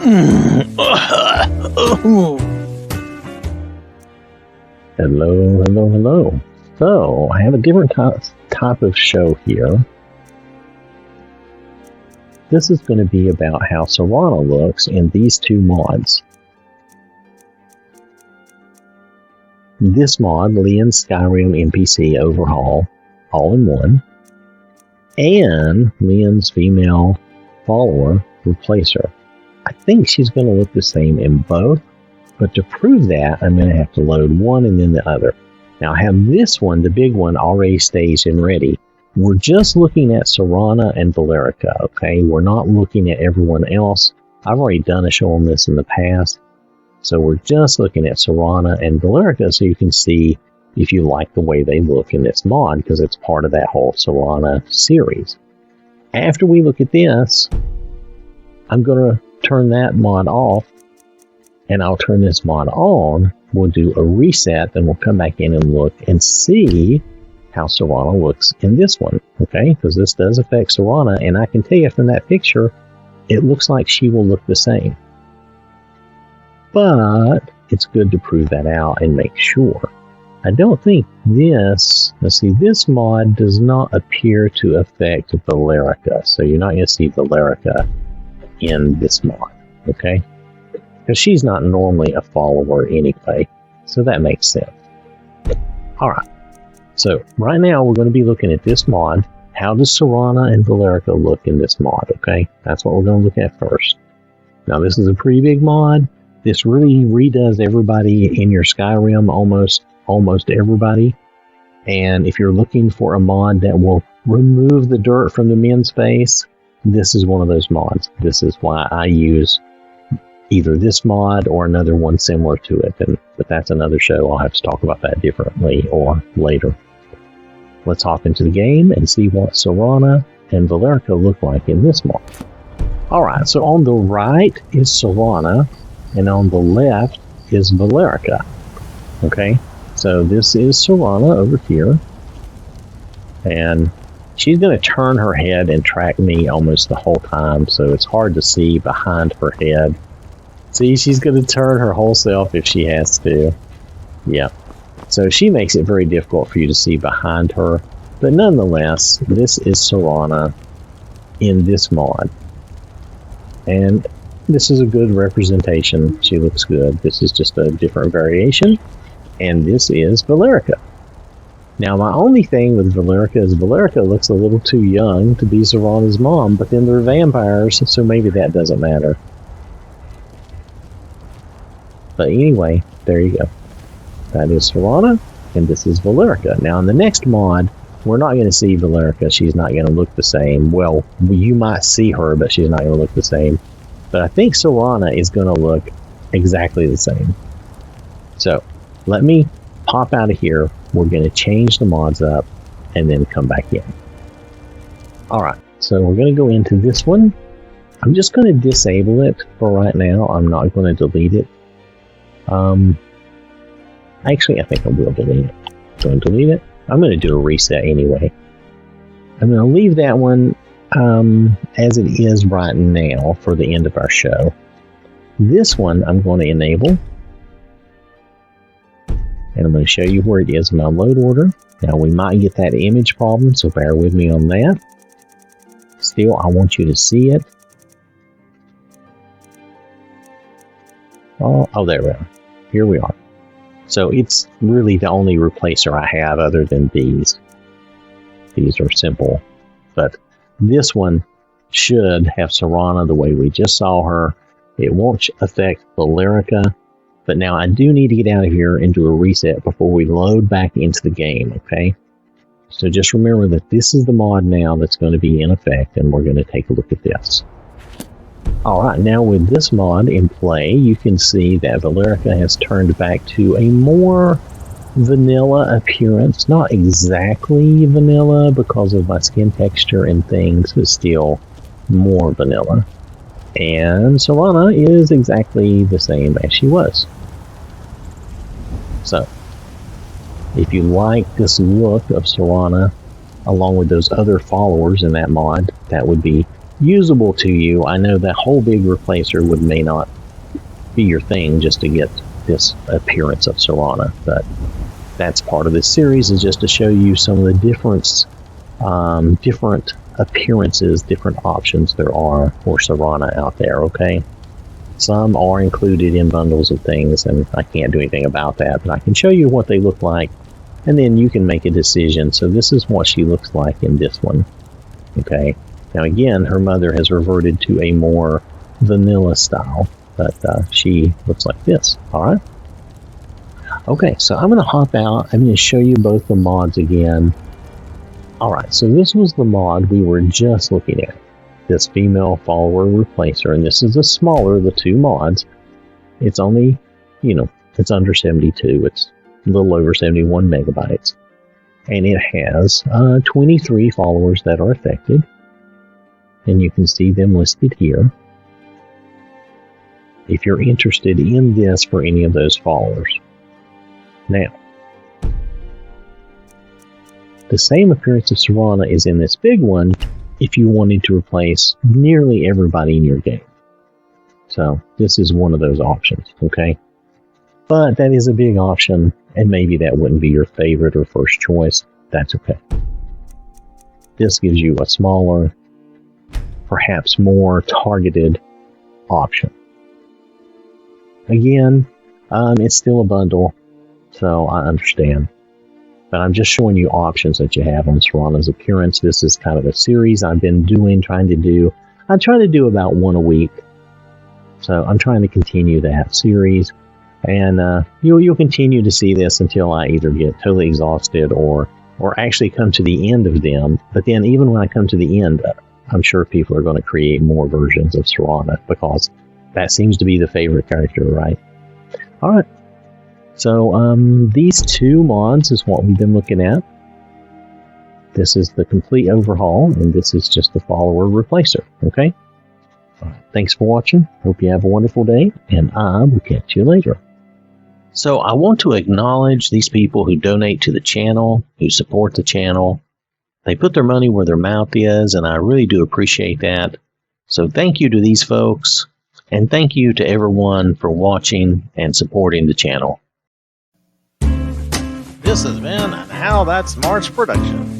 Hello. So, I have a different type of show here. This is going to be about how Serana looks in these two mods. This mod, Lein's Skyrim NPC Overhaul, all in one, and Lein's female follower Replacer. I think she's going to look the same in both, but to prove that, I'm going to have to load one and then the other. Now, I have this one, the big one, already staged and ready. We're just looking at Serana and Valerica, okay? We're not looking at everyone else. I've already done a show on this in the past, so we're just looking at Serana and Valerica so you can see if you like the way they look in this mod, because it's part of that whole Serana series. After we look at this, I'm going to turn that mod off, and I'll turn this mod on. We'll do a reset, then we'll come back in and look and see how Serana looks in this one, okay? Because this does affect Serana, and I can tell you from that picture, it looks like she will look the same. But it's good to prove that out and make sure. I don't think this, let's see, this mod does not appear to affect Valerica, so you're not going to see Valerica in this mod, okay? Because she's not normally a follower anyway, so that makes sense. Alright, so right now we're going to be looking at this mod. How does Serana and Valerica look in this mod, okay? That's what we're going to look at first. Now this is a pretty big mod. This really redoes everybody in your Skyrim, almost everybody. And if you're looking for a mod that will remove the dirt from the men's face, this is one of those mods. This is why I use either this mod or another one similar to it. But that's another show. I'll have to talk about that differently or later. Let's hop into the game and see what Serana and Valerica look like in this mod. Alright, so on the right is Serana, and on the left is Valerica. Okay, so this is Serana over here. And she's going to turn her head and track me almost the whole time, so it's hard to see behind her head. See, she's going to turn her whole self if she has to. Yeah. So she makes it very difficult for you to see behind her. But nonetheless, this is Serana in this mod. And this is a good representation. She looks good. This is just a different variation. And this is Valerica. Now, my only thing with Valerica is Valerica looks a little too young to be Serana's mom, but then they're vampires, so maybe that doesn't matter. But anyway, there you go. That is Serana, and this is Valerica. Now, in the next mod, we're not going to see Valerica. She's not going to look the same. Well, you might see her, but she's not going to look the same. But I think Serana is going to look exactly the same. So, let me pop out of here. We're going to change the mods up and then come back in. Alright, so we're going to go into this one. I'm just going to disable it for right now. I'm not going to delete it. Actually, I think I will delete it. Going to delete it. I'm going to do a reset anyway. I'm going to leave that one as it is right now for the end of our show. This one I'm going to enable. And I'm going to show you where it is in my load order. Now, we might get that image problem, so bear with me on that. Still, I want you to see it. Oh, there we are. Here we are. So it's really the only replacer I have other than these. These are simple. But this one should have Serana the way we just saw her. It won't affect Valerica. But now I do need to get out of here and do a reset before we load back into the game, okay? So just remember that this is the mod now that's going to be in effect, and we're going to take a look at this. Alright, now with this mod in play, you can see that Valerica has turned back to a more vanilla appearance. Not exactly vanilla because of my skin texture and things, but still more vanilla. And Serana is exactly the same as she was. So, if you like this look of Serana, along with those other followers in that mod, that would be usable to you. I know that whole big replacer may not be your thing just to get this appearance of Serana, but that's part of this series, is just to show you some of the different appearances, different options there are for Serana out there, okay? Some are included in bundles of things, and I can't do anything about that, but I can show you what they look like, and then you can make a decision. So this is what she looks like in this one, okay? Now again, her mother has reverted to a more vanilla style, but she looks like this, alright? Okay, so I'm going to hop out. I'm going to show you both the mods again. Alright, so this was the mod we were just looking at. This female follower replacer, and this is the smaller of the two mods. It's only, it's under 72. It's a little over 71 megabytes. And it has 23 followers that are affected. And you can see them listed here, if you're interested in this for any of those followers. Now, the same appearance of Serana is in this big one if you wanted to replace nearly everybody in your game. So this is one of those options, okay? But that is a big option, and maybe that wouldn't be your favorite or first choice. That's okay. This gives you a smaller, perhaps more targeted option. Again, it's still a bundle, so I understand. But I'm just showing you options that you have on Serana's appearance. This is kind of a series I've been trying to do about one a week. So I'm trying to continue that series. And you'll continue to see this until I either get totally exhausted or actually come to the end of them. But then even when I come to the end, I'm sure people are going to create more versions of Serana, because that seems to be the favorite character, right? Alright. So these two mods is what we've been looking at. This is the complete overhaul, and this is just the follower replacer, okay? Thanks for watching. Hope you have a wonderful day, and I will catch you later. So I want to acknowledge these people who donate to the channel, who support the channel. They put their money where their mouth is, and I really do appreciate that. So thank you to these folks, and thank you to everyone for watching and supporting the channel. This has been an OwwThatSmarts production.